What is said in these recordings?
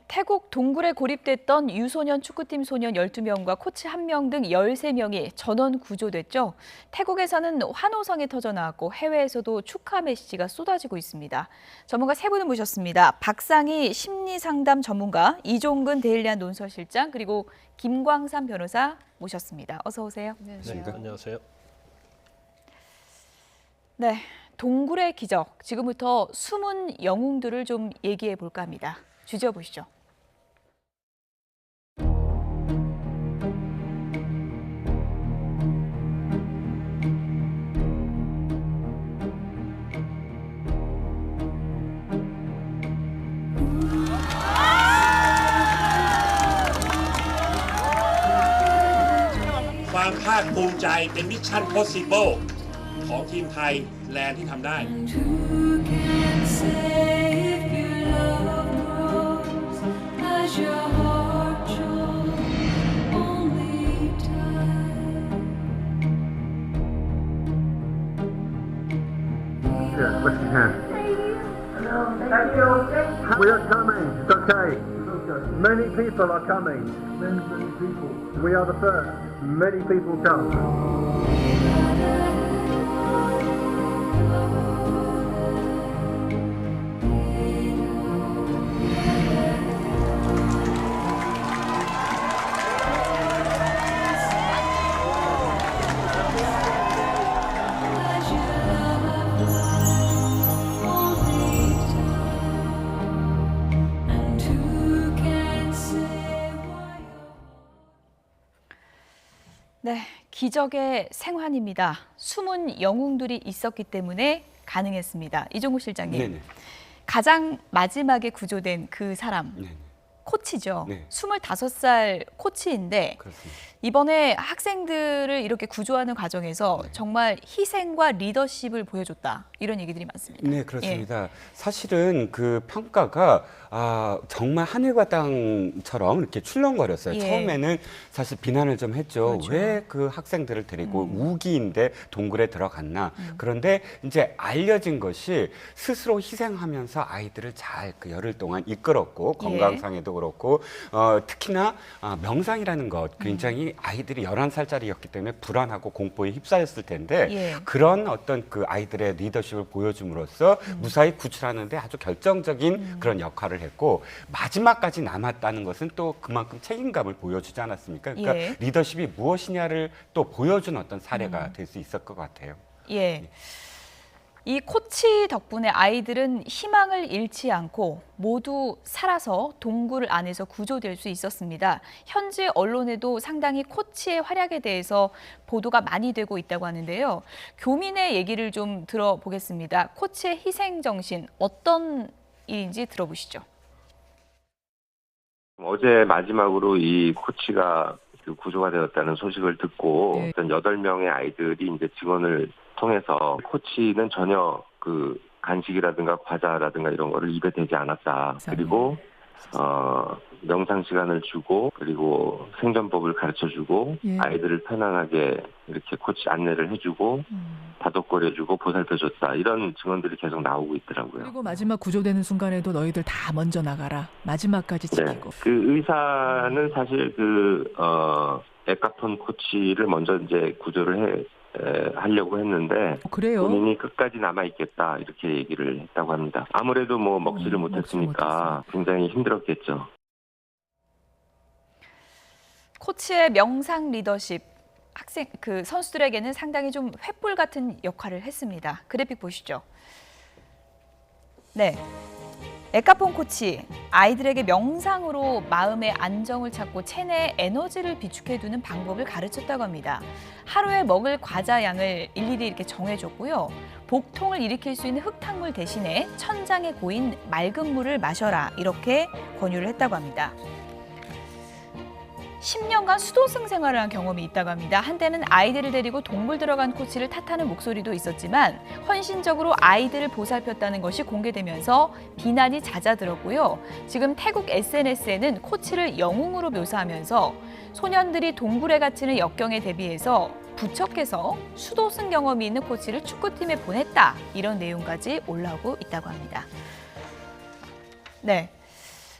태국 동굴에 고립됐던 유소년 축구팀 소년 12명과 코치 1명 등 13명이 전원 구조됐죠. 태국에서는 환호성이 터져나왔고 해외에서도 축하 메시지가 쏟아지고 있습니다. 전문가 세 분을 모셨습니다. 박상희 심리상담 전문가, 이종근 데일리안 논설실장, 그리고 김광삼 변호사 모셨습니다. 어서 오세요. 네, 안녕하세요. 네, 동굴의 기적. 지금부터 숨은 영웅들을 좀 얘기해 볼까 합니다. 주제어 보시죠.ความภาคภูมิใจเป็นมิชชั่น possible ของทีมไทยแลนด์ที่ทำได้ Yeah, lift your hand. Thank you. We are coming. It's okay. Many people are coming. Many people. We are the first. Many people come. 네, 기적의 생환입니다. 숨은 영웅들이 있었기 때문에 가능했습니다. 이종구 실장님, 네네. 가장 마지막에 구조된 그 사람, 네. 코치죠. 네. 25살 코치인데 그렇습니다. 이번에 학생들을 이렇게 구조하는 과정에서 네. 정말 희생과 리더십을 보여줬다. 이런 얘기들이 많습니다. 네, 그렇습니다. 사실은 그 평가가 정말 하늘과 땅처럼 이렇게 출렁거렸어요. 예. 처음에는 사실 비난을 좀 했죠. 그렇죠. 왜 그 학생들을 데리고 우기인데 동굴에 들어갔나. 그런데 이제 알려진 것이 스스로 희생하면서 아이들을 잘 그 열흘 동안 이끌었고 건강상에도 그렇고 특히나 명상이라는 것 굉장히 아이들이 11살짜리였기 때문에 불안하고 공포에 휩싸였을 텐데 예. 그런 어떤 그 아이들의 리더십을 보여줌으로써 무사히 구출하는 데 아주 결정적인 그런 역할을 했고 마지막까지 남았다는 것은 또 그만큼 책임감을 보여주지 않았습니까? 그러니까 예. 리더십이 무엇이냐를 또 보여준 어떤 사례가 될 수 있을 것 같아요. 예. 이 코치 덕분에 아이들은 희망을 잃지 않고 모두 살아서 동굴 안에서 구조될 수 있었습니다. 현지 언론에도 상당히 코치의 활약에 대해서 보도가 많이 되고 있다고 하는데요. 교민의 얘기를 좀 들어보겠습니다. 코치의 희생 정신 어떤 일인지 들어보시죠. 어제 마지막으로 이 코치가 구조가 되었다는 소식을 듣고 어떤 8명의 아이들이 이제 증언을 통해서 코치는 전혀 그 간식이라든가 과자라든가 이런 거를 입에 대지 않았다. 그리고 명상 시간을 주고 그리고 생존법을 가르쳐주고 아이들을 편안하게 이렇게 코치 안내를 해주고 다독거려주고 보살펴줬다. 이런 증언들이 계속 나오고 있더라고요. 그리고 마지막 구조되는 순간에도 너희들 다 먼저 나가라. 마지막까지 지키고. 네. 그 의사는 사실 에카톤 코치를 먼저 이제 구조를 하려고 했는데 그래요? 본인이 끝까지 남아있겠다 이렇게 얘기를 했다고 합니다. 아무래도 뭐 먹지를 못했으니까 굉장히 힘들었겠죠. 코치의 명상 리더십, 선수들에게는 상당히 좀 횃불 같은 역할을 했습니다. 그래픽 보시죠. 네. 에카폰 코치, 아이들에게 명상으로 마음의 안정을 찾고 체내의 에너지를 비축해두는 방법을 가르쳤다고 합니다. 하루에 먹을 과자 양을 일일이 이렇게 정해줬고요. 복통을 일으킬 수 있는 흙탕물 대신에 천장에 고인 맑은 물을 마셔라 이렇게 권유를 했다고 합니다. 10년간 수도승 생활을 한 경험이 있다고 합니다. 한때는 아이들을 데리고 동굴 들어간 코치를 탓하는 목소리도 있었지만 헌신적으로 아이들을 보살폈다는 것이 공개되면서 비난이 잦아들었고요. 지금 태국 SNS에는 코치를 영웅으로 묘사하면서 소년들이 동굴에 갇히는 역경에 대비해서 부척해서 수도승 경험이 있는 코치를 축구팀에 보냈다. 이런 내용까지 올라오고 있다고 합니다. 네.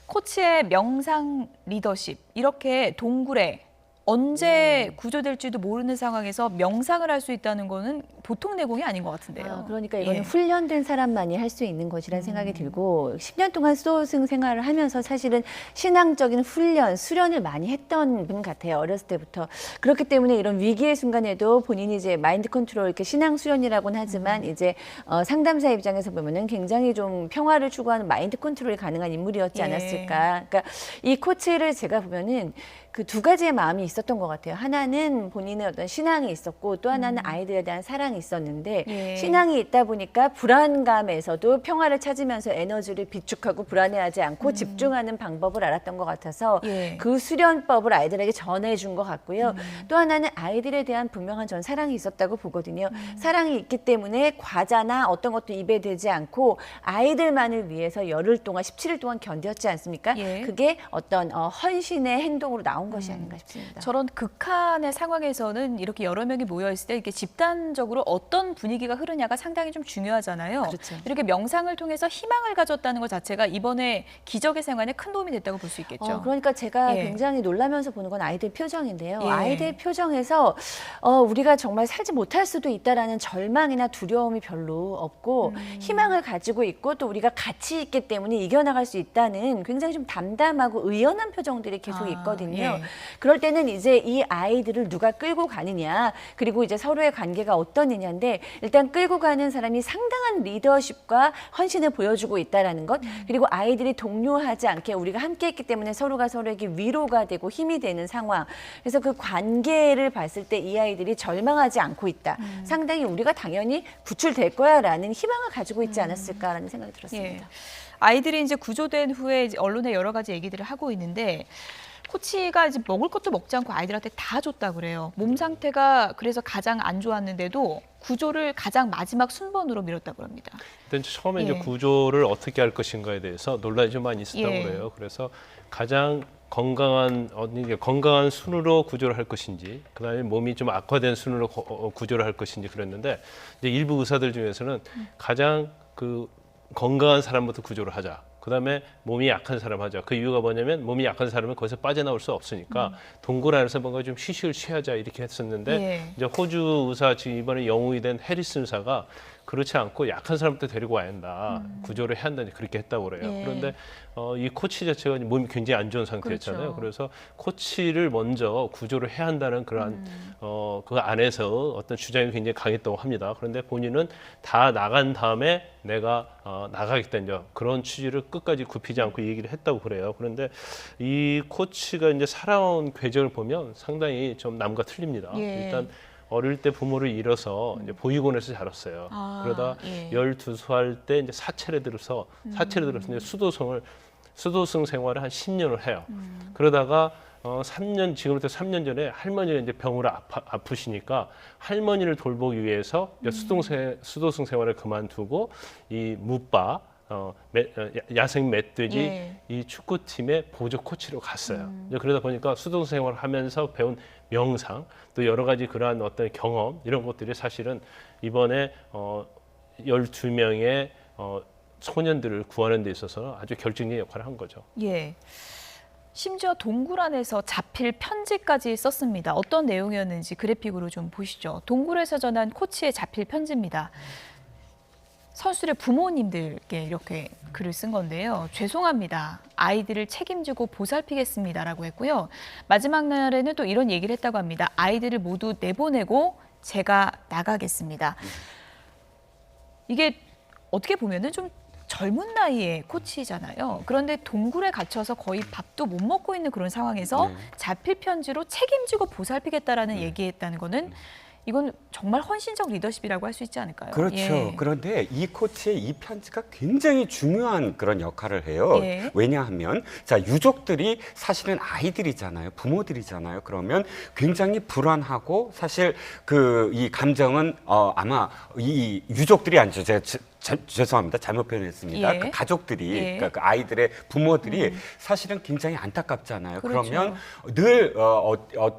코치의 명상 리더십, 이렇게 동굴에 언제 구조될지도 모르는 상황에서 명상을 할 수 있다는 거는 보통 내공이 아닌 것 같은데요. 그러니까 이거는 예. 훈련된 사람만이 할 수 있는 것이라는 생각이 들고 10년 동안 수도승 생활을 하면서 사실은 신앙적인 훈련, 수련을 많이 했던 분 같아요. 어렸을 때부터. 그렇기 때문에 이런 위기의 순간에도 본인이 이제 마인드 컨트롤, 이렇게 신앙 수련이라고는 하지만 이제 상담사 입장에서 보면은 굉장히 좀 평화를 추구하는 마인드 컨트롤이 가능한 인물이었지 예. 않았을까. 그러니까 이 코치를 제가 보면은 그 두 가지의 마음이 있었던 것 같아요. 하나는 본인의 어떤 신앙이 있었고 또 하나는 아이들에 대한 사랑이 있었는데 예. 신앙이 있다 보니까 불안감에서도 평화를 찾으면서 에너지를 비축하고 불안해하지 않고 집중하는 방법을 알았던 것 같아서 예. 그 수련법을 아이들에게 전해준 것 같고요. 또 하나는 아이들에 대한 분명한 전 사랑이 있었다고 보거든요. 사랑이 있기 때문에 과자나 어떤 것도 입에 대지 않고 아이들만을 위해서 열흘 동안 17일 동안 견뎠지 않습니까? 예. 그게 어떤 헌신의 행동으로 나온 것이 아닌가 싶습니다. 저런 극한의 상황에서는 이렇게 여러 명이 모여 있을 때 이렇게 집단적으로 어떤 분위기가 흐르냐가 상당히 좀 중요하잖아요. 그렇죠. 이렇게 명상을 통해서 희망을 가졌다는 것 자체가 이번에 기적의 생활에 큰 도움이 됐다고 볼 수 있겠죠. 그러니까 제가 예. 굉장히 놀라면서 보는 건 아이들 표정인데요. 예. 아이들 표정에서 우리가 정말 살지 못할 수도 있다라는 절망이나 두려움이 별로 없고 희망을 가지고 있고 또 우리가 가치 있기 때문에 이겨나갈 수 있다는 굉장히 좀 담담하고 의연한 표정들이 계속 있거든요. 예. 그럴 때는 이제 이 아이들을 누가 끌고 가느냐, 그리고 이제 서로의 관계가 어떠느냐인데 일단 끌고 가는 사람이 상당한 리더십과 헌신을 보여주고 있다라는 것, 그리고 아이들이 동요하지 않게 우리가 함께했기 때문에 서로가 서로에게 위로가 되고 힘이 되는 상황. 그래서 그 관계를 봤을 때 이 아이들이 절망하지 않고 있다. 상당히 우리가 당연히 구출될 거야라는 희망을 가지고 있지 않았을까라는 생각이 들었습니다. 예. 아이들이 이제 구조된 후에 이제 언론에 여러 가지 얘기들을 하고 있는데 코치가 이제 먹을 것도 먹지 않고 아이들한테 다 줬다 그래요. 몸 상태가 그래서 가장 안 좋았는데도 구조를 가장 마지막 순번으로 미뤘다고 합니다. 일단 처음에 예. 이제 구조를 어떻게 할 것인가에 대해서 논란이 좀 많이 있었다고 예. 그래요. 그래서 가장 건강한 순으로 구조를 할 것인지, 그다음에 몸이 좀 악화된 순으로 구조를 할 것인지 그랬는데 이제 일부 의사들 중에서는 가장 그 건강한 사람부터 구조를 하자. 그다음에 몸이 약한 사람 하자. 그 이유가 뭐냐면 몸이 약한 사람은 거기서 빠져나올 수 없으니까 동굴 안에서 뭔가 좀 휴식을 취하자 이렇게 했었는데 예. 이제 호주 의사 지금 이번에 영웅이 된 해리슨 의사가 그렇지 않고 약한 사람부터 데리고 와야 한다. 구조를 해야 한다. 그렇게 했다고 그래요. 예. 그런데 이 코치 자체가 몸이 굉장히 안 좋은 상태였잖아요. 그렇죠. 그래서 코치를 먼저 구조를 해야 한다는 그러한 그 안에서 어떤 주장이 굉장히 강했다고 합니다. 그런데 본인은 다 나간 다음에 내가 나가겠다 이제 그런 취지를 끝까지 굽히지 않고 얘기를 했다고 그래요. 그런데 이 코치가 이제 살아온 궤적을 보면 상당히 좀 남과 틀립니다. 예. 일단 어릴 때 부모를 잃어서 이제 보육원에서 자랐어요. 그러다 예. 12살 때 이제 사찰에 들어서 이제 수도승 생활을 한 10년을 해요. 그러다가 3년 지금부터 3년 전에 할머니가 이제 병으로 아프시니까 할머니를 돌보기 위해서 수도승 생활을 그만두고 이 무바 야생 멧돼지 예. 이 축구팀의 보조 코치로 갔어요. 이제 그러다 보니까 수동 생활을 하면서 배운 명상 또 여러 가지 그러한 어떤 경험 이런 것들이 사실은 이번에 12명의 소년들을 구하는 데 있어서 아주 결정적인 역할을 한 거죠. 예. 심지어 동굴 안에서 자필 편지까지 썼습니다. 어떤 내용이었는지 그래픽으로 좀 보시죠. 동굴에서 전한 코치의 자필 편지입니다. 선수들의 부모님들께 이렇게 글을 쓴 건데요. 죄송합니다. 아이들을 책임지고 보살피겠습니다라고 했고요. 마지막 날에는 또 이런 얘기를 했다고 합니다. 아이들을 모두 내보내고 제가 나가겠습니다. 이게 어떻게 보면은 좀 젊은 나이에 코치잖아요. 그런데 동굴에 갇혀서 거의 밥도 못 먹고 있는 그런 상황에서 네. 자필 편지로 책임지고 보살피겠다라는 얘기했다는 거는 이건 정말 헌신적 리더십이라고 할 수 있지 않을까요? 그렇죠. 예. 그런데 이 코치의 이 편지가 굉장히 중요한 그런 역할을 해요. 예. 왜냐하면 자 유족들이 사실은 아이들이잖아요. 부모들이잖아요. 그러면 굉장히 불안하고 사실 그 이 감정은 아마 이 유족들이 아니죠. 제가 죄송합니다. 잘못 표현했습니다. 예. 그 가족들이, 예. 그러니까 그 아이들의 부모들이 사실은 굉장히 안타깝잖아요. 그렇죠. 그러면 늘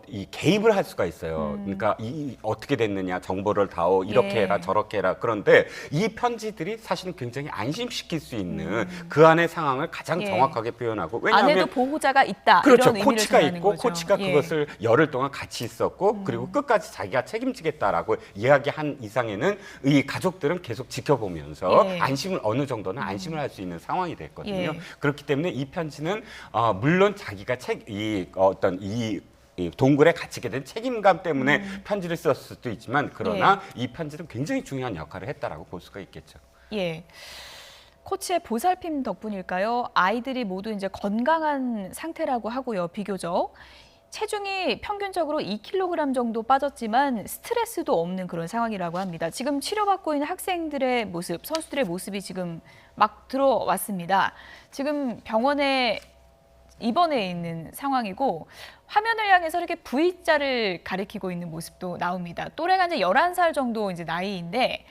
이 개입을 할 수가 있어요. 그러니까 어떻게 됐느냐, 정보를 다오, 이렇게 예. 해라, 저렇게 해라. 그런데 이 편지들이 사실은 굉장히 안심시킬 수 있는 그 안의 상황을 가장 예. 정확하게 표현하고, 안에도 왜냐하면 보호자가 있다. 그렇죠. 이런 의미를 코치가 전하는 있고 거죠. 코치가 예. 그것을 열흘 동안 같이 있었고 그리고 끝까지 자기가 책임지겠다라고 이야기한 이상에는 이 가족들은 계속 지켜보면서 예. 안심을 어느 정도는 안심을 할 수 있는 상황이 됐거든요. 예. 그렇기 때문에 이 편지는 물론 자기가 이 동굴에 갇히게 된 책임감 때문에 편지를 썼을 수도 있지만 그러나 이 편지는 굉장히 중요한 역할을 했다라고 볼 수가 있겠죠. 예. 코치의 보살핌 덕분일까요? 아이들이 모두 이제 건강한 상태라고 하고요. 비교적 체중이 평균적으로 2kg 정도 빠졌지만 스트레스도 없는 그런 상황이라고 합니다. 지금 치료받고 있는 학생들의 모습, 선수들의 모습이 지금 막 들어왔습니다. 지금 병원에 입원해 있는 상황이고 화면을 향해서 이렇게 V자를 가리키고 있는 모습도 나옵니다. 또래가 이제 11살 정도 이제 나이인데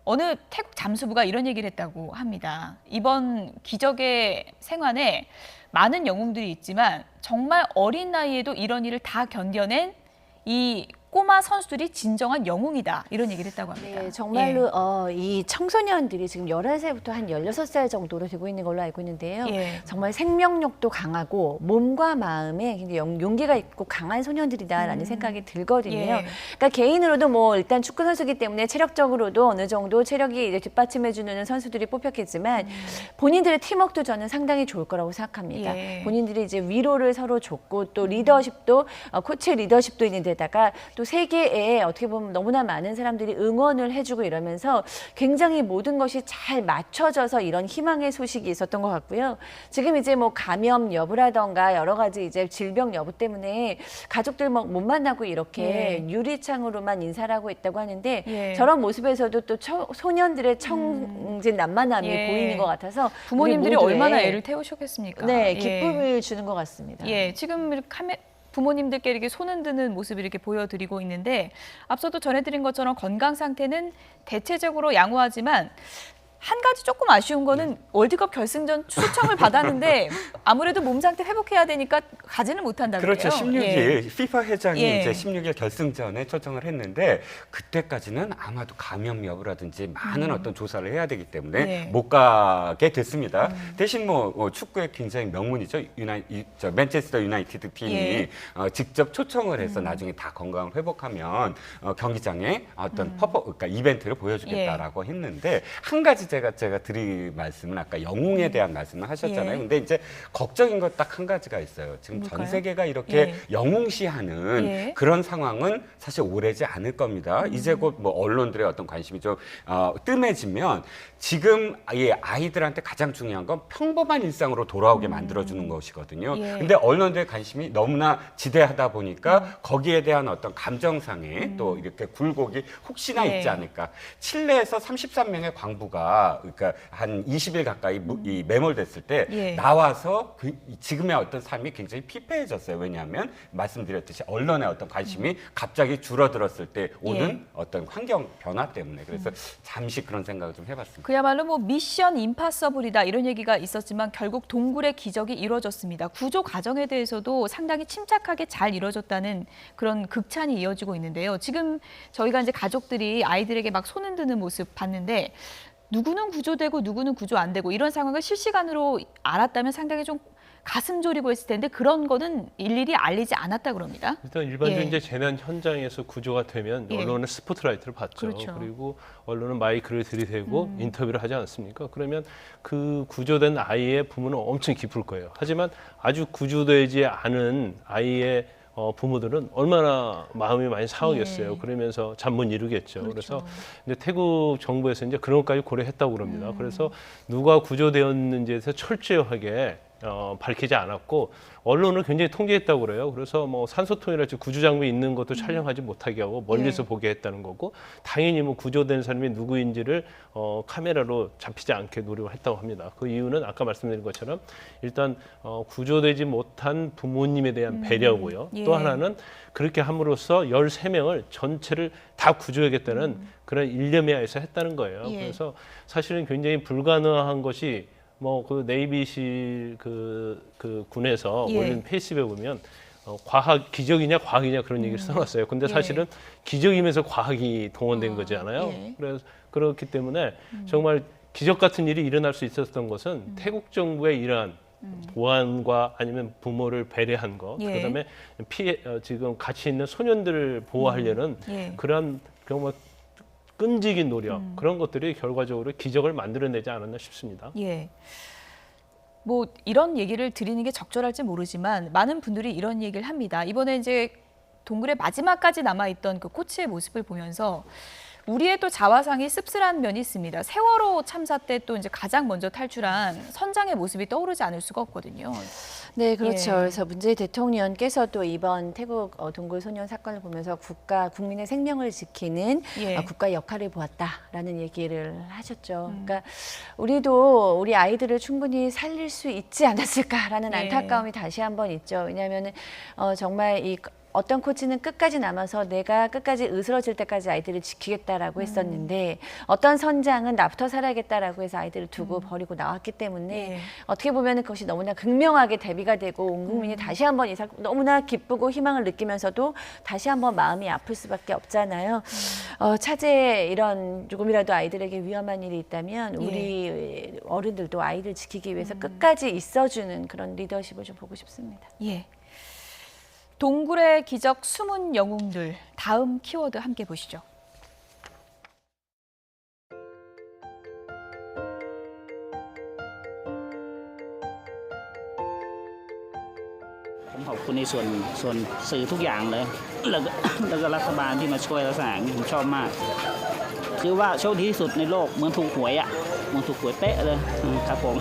어느 태국 잠수부가 이런 얘기를 했다고 합니다. 이번 기적의 생환에 많은 영웅들이 있지만 정말 어린 나이에도 이런 일을 다 견뎌낸 이 꼬마 선수들이 진정한 영웅이다. 이런 얘기를 했다고 합니다. 네, 정말로 이 청소년들이 지금 11살부터 한 16살 정도로 되고 있는 걸로 알고 있는데요. 예. 정말 생명력도 강하고 몸과 마음에 굉장히 용기가 있고 강한 소년들이다라는 생각이 들거든요. 예. 그러니까 개인으로도 뭐 일단 축구 선수기 때문에 체력적으로도 어느 정도 체력이 이제 뒷받침해주는 선수들이 뽑혔겠지만 본인들의 팀워크도 저는 상당히 좋을 거라고 생각합니다. 예. 본인들이 이제 위로를 서로 줬고 또 리더십도 코치의 리더십도 있는 데다가 또 세계에 어떻게 보면 너무나 많은 사람들이 응원을 해주고 이러면서 굉장히 모든 것이 잘 맞춰져서 이런 희망의 소식이 있었던 것 같고요. 지금 이제 뭐 감염 여부라던가 여러 가지 이제 질병 여부 때문에 가족들 뭐 못 만나고 이렇게 유리창으로만 인사를 하고 있다고 하는데 예. 저런 모습에서도 또 소년들의 청진난만함이 예. 보이는 것 같아서 부모님들이 우리 모두의 얼마나 애를 태우셨겠습니까? 네, 예. 기쁨을 주는 것 같습니다. 예, 지금 이렇게 부모님들께 이렇게 손 흔드는 모습을 이렇게 보여드리고 있는데 앞서도 전해드린 것처럼 건강 상태는 대체적으로 양호하지만 한 가지 조금 아쉬운 거는 월드컵 결승전 초청을 받았는데 아무래도 몸 상태 회복해야 되니까 가지는 못한다 그래요. 그렇죠. 16일 예. FIFA 회장이 예. 이제 16일 결승전에 초청을 했는데 그때까지는 아마도 감염 여부라든지 많은 어떤 조사를 해야 되기 때문에 예. 못 가게 됐습니다. 대신 뭐 축구의 굉장히 명문이죠. 맨체스터 유나이티드 팀이 예. 직접 초청을 해서 나중에 다 건강을 회복하면 경기장에 어떤 그러니까 이벤트를 보여주겠다라고 했는데 한 가지 제가 드릴 말씀은 아까 영웅에 대한 말씀을 하셨잖아요. 예. 근데 이제 걱정인 것 딱 한 가지가 있어요. 지금 뭘까요? 전 세계가 이렇게 예. 영웅시하는 예. 그런 상황은 사실 오래지 않을 겁니다. 이제 곧 뭐 언론들의 어떤 관심이 좀 뜸해지면 지금 이 아이들한테 가장 중요한 건 평범한 일상으로 돌아오게 만들어주는 것이거든요. 예. 근데 언론들의 관심이 너무나 지대하다 보니까 거기에 대한 어떤 감정상에 또 이렇게 굴곡이 혹시나 예. 있지 않을까. 칠레에서 33명의 광부가 그러니까 한 20일 가까이 이 매몰됐을 때 예. 나와서 지금의 어떤 삶이 굉장히 피폐해졌어요. 왜냐하면 말씀드렸듯이 언론의 어떤 관심이 갑자기 줄어들었을 때 오는 예. 어떤 환경 변화 때문에 그래서 잠시 그런 생각을 좀 해봤습니다. 그야말로 뭐 미션 임파서블이다 이런 얘기가 있었지만 결국 동굴의 기적이 이루어졌습니다. 구조 과정에 대해서도 상당히 침착하게 잘 이루어졌다는 그런 극찬이 이어지고 있는데요. 지금 저희가 이제 가족들이 아이들에게 막 손 흔드는 모습 봤는데 누구는 구조되고 누구는 구조 안 되고 이런 상황을 실시간으로 알았다면 상당히 좀 가슴 졸이고 했을 텐데 그런 거는 일일이 알리지 않았다 그럽니다. 일단 일반적으로 예. 이제 재난 현장에서 구조가 되면 예. 언론은 스포트라이트를 받죠. 그렇죠. 그리고 언론은 마이크를 들이대고 인터뷰를 하지 않습니까? 그러면 그 구조된 아이의 부모는 엄청 기쁠 거예요. 하지만 아주 구조되지 않은 아이의 부모들은 얼마나 마음이 많이 상하겠어요. 예. 그러면서 잠 못 이루겠죠. 그렇죠. 그래서 이제 태국 정부에서 이제 그런 것까지 고려했다고 그럽니다. 그래서 누가 구조되었는지에 대해서 철저하게 밝히지 않았고 언론을 굉장히 통제했다고 그래요. 그래서 뭐 산소통이나 구조 장비 있는 것도 촬영하지 못하게 하고 멀리서 보게 했다는 거고 당연히 뭐 구조된 사람이 누구인지를 카메라로 잡히지 않게 노력을 했다고 합니다. 그 이유는 아까 말씀드린 것처럼 일단 구조되지 못한 부모님에 대한 배려고요. 또 하나는 그렇게 함으로써 13명을 전체를 다 구조하겠다는 그런 일념에 의해서 했다는 거예요. 그래서 사실은 굉장히 불가능한 것이 뭐 그 네이비실 그 군에서 올린 페이스북에 보면 과학 기적이냐 과학이냐 그런 얘기를 써놨어요. 근데 사실은 기적이면서 과학이 동원된 거잖아요. 그래서 그렇기 때문에 정말 기적 같은 일이 일어날 수 있었던 것은 태국 정부의 이러한 보안과 아니면 부모를 배려한 것, 그다음에 지금 같이 있는 소년들을 보호하려는 그런 정말 끈질긴 노력 그런 것들이 결과적으로 기적을 만들어내지 않았나 싶습니다. 뭐 이런 얘기를 드리는 게 적절할지 모르지만 많은 분들이 이런 얘기를 합니다. 이번에 이제 동굴의 마지막까지 남아있던 그 코치의 모습을 보면서 우리의 또 자화상이 씁쓸한 면이 있습니다. 세월호 참사 때 또 이제 가장 먼저 탈출한 선장의 모습이 떠오르지 않을 수가 없거든요. 네, 그렇죠. 그래서 문재인 대통령께서도 이번 태국 동굴 소년 사건을 보면서 국민의 생명을 지키는 국가의 역할을 보았다라는 얘기를 하셨죠. 그러니까 우리도 우리 아이들을 충분히 살릴 수 있지 않았을까라는 안타까움이 다시 한번 있죠. 왜냐하면 정말 이 어떤 코치는 끝까지 남아서 내가 끝까지 으스러질 때까지 아이들을 지키겠다라고 했었는데 어떤 선장은 나부터 살아야겠다라고 해서 아이들을 두고 버리고 나왔기 때문에 어떻게 보면 그것이 너무나 극명하게 대비가 되고 온 국민이 다시 한번 이 사건 너무나 기쁘고 희망을 느끼면서도 다시 한번 마음이 아플 수밖에 없잖아요. 차제에 이런 조금이라도 아이들에게 위험한 일이 있다면 우리 어른들도 아이들 지키기 위해서 끝까지 있어주는 그런 리더십을 좀 보고 싶습니다. 동굴의 기적 숨은 영웅들, 다음 키워드 함께 보시죠.ผมขอบคุณในส่วนสื่อทุกอย่างเลยแล้วก็รัฐบาลที่มาช่วยลักษณะนี้ผมชอบมากคือว่าโชคดีที่สุดในโลกเหมือนถูกหวยอ่ะเหมือนถูกหวยเป๊ะเลยครับผม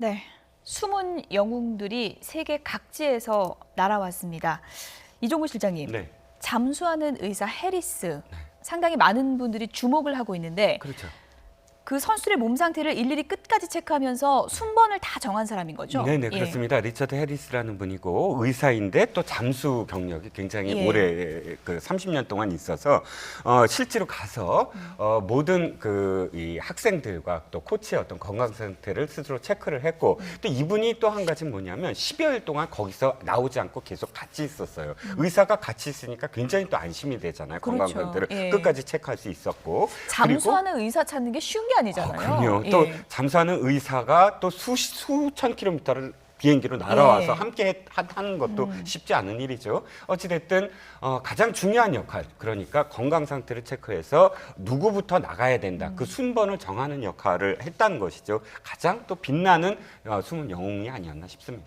네, 숨은 영웅들이 세계 각지에서 날아왔습니다. 이종구 실장님, 잠수하는 의사 해리스, 상당히 많은 분들이 주목을 하고 있는데 그 선수들의 몸 상태를 일일이 끝까지 체크하면서 순번을 다 정한 사람인 거죠? 네네, 그렇습니다. 리처드 해리스라는 분이고 의사인데 또 잠수 경력이 굉장히 오래 30년 동안 있어서 실제로 가서 모든 이 학생들과 또 코치의 어떤 건강 상태를 스스로 체크를 했고 또 이분이 또 한 가지 뭐냐면 10여일 동안 거기서 나오지 않고 계속 같이 있었어요. 의사가 같이 있으니까 굉장히 또 안심이 되잖아요. 건강 상태를 끝까지 체크할 수 있었고. 잠수하는 의사 찾는 게 쉬운 게 아니잖아요. 그럼요. 또 잠수하는 의사가 또 수천 킬로미터를 비행기로 날아와서 함께 하는 것도 쉽지 않은 일이죠. 어찌됐든 가장 중요한 역할, 그러니까 건강 상태를 체크해서 누구부터 나가야 된다. 그 순번을 정하는 역할을 했다는 것이죠. 가장 또 빛나는 숨은 영웅이 아니었나 싶습니다.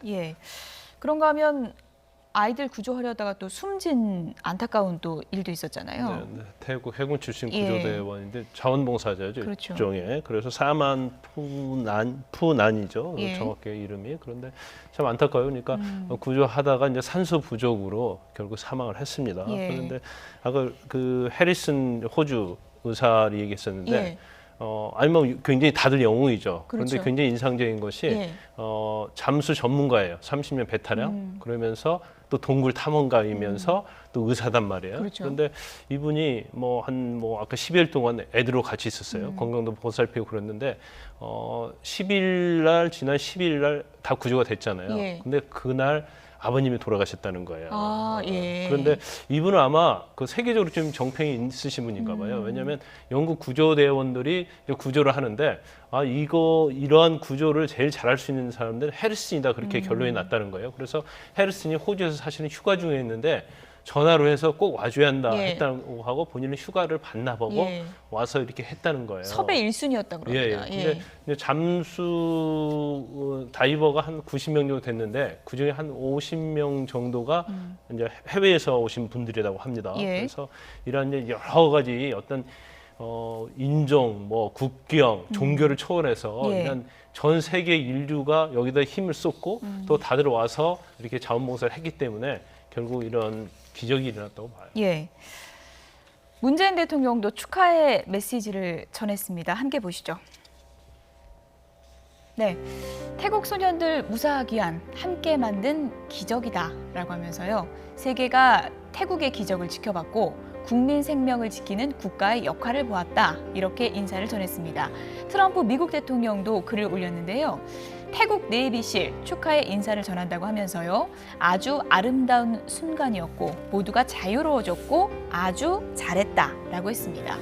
그런가 하면 아이들 구조하려다가 또 숨진 안타까운 또 일도 있었잖아요. 태국 해군 출신 구조대원인데 자원봉사자죠, 일종의. 그래서 사만 푸난이죠, 정확히 이름이. 그런데 참 안타까워요. 그러니까 구조하다가 이제 산소 부족으로 결국 사망을 했습니다. 그런데 아까 그 해리슨 호주 의사를 얘기했었는데. 아니면 굉장히 다들 영웅이죠. 그런데 굉장히 인상적인 것이 잠수 전문가예요. 30년 베테랑. 그러면서 또 동굴 탐험가이면서 또 의사단 말이에요. 그런데 이분이 아까 10일 동안 애들하고 같이 있었어요. 건강도 보살피고 그랬는데 지난 10일 날 다 구조가 됐잖아요. 근데 그날 아버님이 돌아가셨다는 거예요. 아, 예. 그런데 이분은 아마 그 세계적으로 좀 정평이 있으신 분인가 봐요. 왜냐하면 영국 구조대원들이 구조를 하는데 이러한 구조를 제일 잘할 수 있는 사람들은 해리슨이다 그렇게 결론이 났다는 거예요. 그래서 해리슨이 호주에서 사실은 휴가 중에 있는데 전화로 해서 꼭 와줘야 한다 예. 했다고 하고 본인은 휴가를 받나 보고 예. 와서 이렇게 했다는 거예요. 섭외 1순위였다고 그럽니다. 예. 근데 이제 잠수 다이버가 한 90명 정도 됐는데 그중에 한 50명 정도가 이제 해외에서 오신 분들이라고 합니다. 예. 그래서 이런 이제 여러 가지 어떤 인종, 뭐 국경, 종교를 초월해서 예. 이런 전 세계 인류가 여기다 힘을 쏟고 또 다들 와서 이렇게 자원봉사를 했기 때문에 결국 이런 기적이 일어났다고 봐요. 예. 문재인 대통령도 축하의 메시지를 전했습니다. 함께 보시죠. 네, 태국 소년들 무사귀환 함께 만든 기적이다라고 하면서요. 세계가 태국의 기적을 지켜봤고 국민 생명을 지키는 국가의 역할을 보았다. 이렇게 인사를 전했습니다. 트럼프 미국 대통령도 글을 올렸는데요. 태국 네이비실 축하의 인사를 전한다고 하면서요. 아주 아름다운 순간이었고 모두가 자유로워졌고 아주 잘했다라고 했습니다.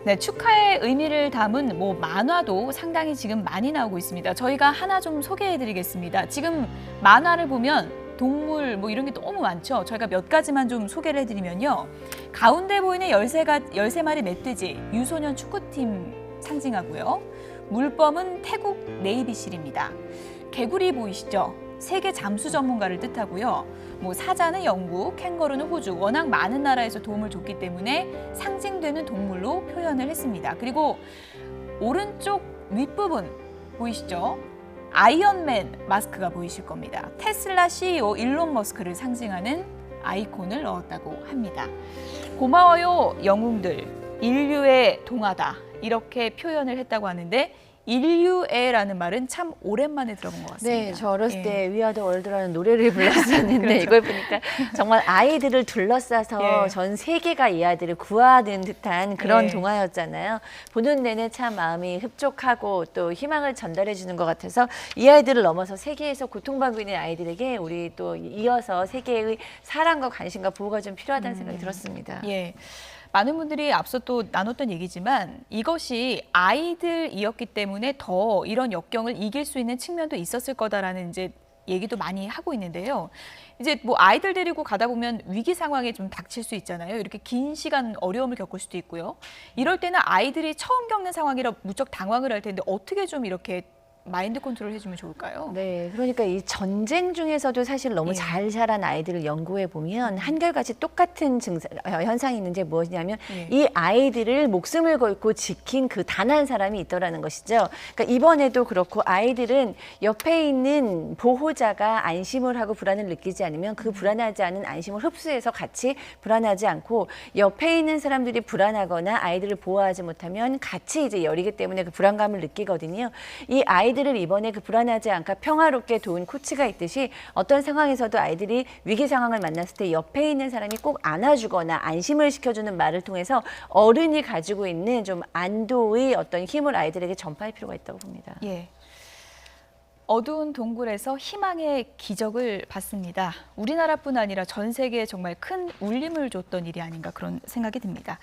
네, 축하의 의미를 담은 만화도 상당히 지금 많이 나오고 있습니다. 저희가 하나 좀 소개해드리겠습니다. 지금 만화를 보면 동물 이런 게 너무 많죠. 저희가 몇 가지만 좀 소개를 해드리면요. 가운데 보이는 13마리 멧돼지 유소년 축구팀 상징하고요. 물범은 태국 네이비실입니다. 개구리 보이시죠? 세계 잠수 전문가를 뜻하고요. 사자는 영국, 캥거루는 호주, 워낙 많은 나라에서 도움을 줬기 때문에 상징되는 동물로 표현을 했습니다. 그리고 오른쪽 윗부분 보이시죠? 아이언맨 마스크가 보이실 겁니다. 테슬라 CEO 일론 머스크를 상징하는 아이콘을 넣었다고 합니다. 고마워요 영웅들, 인류의 동화다. 이렇게 표현을 했다고 하는데 인류애라는 말은 참 오랜만에 들어본 것 같습니다. 네, 저 어렸을 예. 때 We Are the World라는 노래를 불렀었는데 그렇죠. 이걸 보니까 정말 아이들을 둘러싸서 예. 전 세계가 이 아이들을 구하는 듯한 그런 예. 동화였잖아요. 보는 내내 참 마음이 흡족하고 또 희망을 전달해 주는 것 같아서 이 아이들을 넘어서 세계에서 고통받고 있는 아이들에게 우리 또 이어서 세계의 사랑과 관심과 보호가 좀 필요하다는 생각이 들었습니다. 예. 많은 분들이 앞서 또 나눴던 얘기지만 이것이 아이들이었기 때문에 더 이런 역경을 이길 수 있는 측면도 있었을 거다라는 이제 얘기도 많이 하고 있는데요. 이제 아이들 데리고 가다 보면 위기 상황에 좀 닥칠 수 있잖아요. 이렇게 긴 시간 어려움을 겪을 수도 있고요. 이럴 때는 아이들이 처음 겪는 상황이라 무척 당황을 할 텐데 어떻게 좀 이렇게 마인드 컨트롤 해주면 좋을까요? 네, 그러니까 이 전쟁 중에서도 사실 너무 예. 잘 자란 아이들을 연구해 보면 한결같이 똑같은 현상이 있는지 무엇이냐면 예. 이 아이들을 목숨을 걸고 지킨 그 단 한 사람이 있더라는 것이죠. 그러니까 이번에도 그렇고 아이들은 옆에 있는 보호자가 안심을 하고 불안을 느끼지 않으면 그 불안하지 않은 안심을 흡수해서 같이 불안하지 않고 옆에 있는 사람들이 불안하거나 아이들을 보호하지 못하면 같이 이제 여리기 때문에 그 불안감을 느끼거든요. 이 아이들을 이번에 그 불안하지 않고 평화롭게 도운 코치가 있듯이 어떤 상황에서도 아이들이 위기 상황을 만났을 때 옆에 있는 사람이 꼭 안아주거나 안심을 시켜주는 말을 통해서 어른이 가지고 있는 좀 안도의 어떤 힘을 아이들에게 전파할 필요가 있다고 봅니다. 예. 어두운 동굴에서 희망의 기적을 봤습니다. 우리나라뿐 아니라 전 세계에 정말 큰 울림을 줬던 일이 아닌가 그런 생각이 듭니다.